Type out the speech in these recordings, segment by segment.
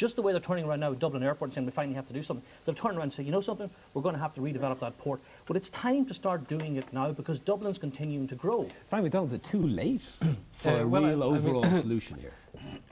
Just the way they're turning around now at Dublin Airport and saying we finally have to do something. They'll turn around and say, you know something, we're going to have to redevelop that port. But it's time to start doing it now because Dublin's continuing to grow. Frankly, don't it too late for a real overall solution here?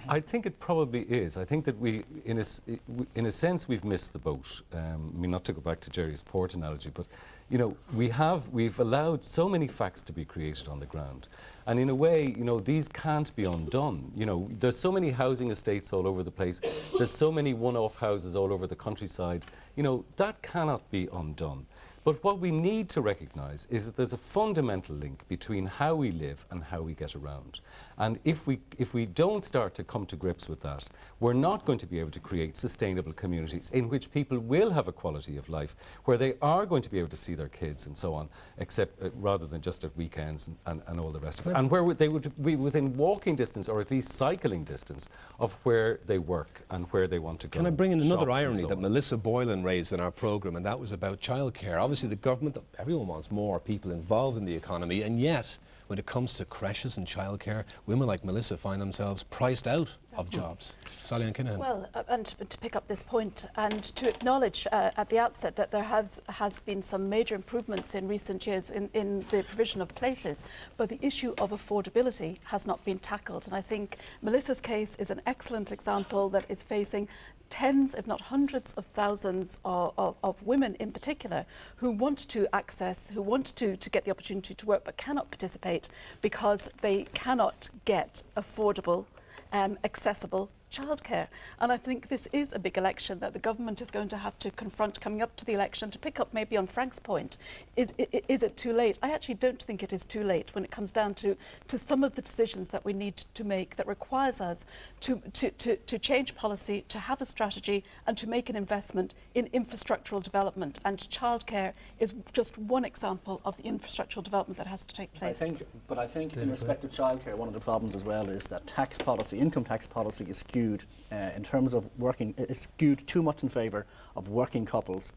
I think it probably is. I think that we, in a sense, we've missed the boat. I mean, not to go back to Jerry's port analogy, but you know, we've allowed so many facts to be created on the ground, and in a way, you know, these can't be undone. You know, there's so many housing estates all over the place. There's so many one-off houses all over the countryside. You know, that cannot be undone. But what we need to recognise is that there's a fundamental link between how we live and how we get around. And if we don't start to come to grips with that, we're not going to be able to create sustainable communities in which people will have a quality of life, where they are going to be able to see their kids and so on, except rather than just at weekends and all the rest of it. And where they would be within walking distance or at least cycling distance of where they work and where they want to go. Can I bring in another irony that Melissa Boylan raised in our programme, and that was about childcare. Obviously, the government, everyone wants more people involved in the economy, and yet, when it comes to creches and childcare, women like Melissa find themselves priced out of jobs. Sally Ann Kinahan. Well, and to pick up this point and to acknowledge at the outset that there has been some major improvements in recent years in the provision of places, but the issue of affordability has not been tackled. And I think Melissa's case is an excellent example that is facing tens, if not hundreds of thousands of women in particular who want to access, who want to get the opportunity to work but cannot participate because they cannot get affordable, accessible childcare. And I think this is a big election that the government is going to have to confront coming up to the election. To pick up maybe on Frank's point, is it too late? I actually don't think it is too late when it comes down to some of the decisions that we need to make that requires us to change policy, to have a strategy and to make an investment in infrastructural development. And childcare is just one example of the infrastructural development that has to take place. I think in respect to childcare, one of the problems as well is that tax policy, income tax policy is skewed in terms of working, it's skewed too much in favour of working couples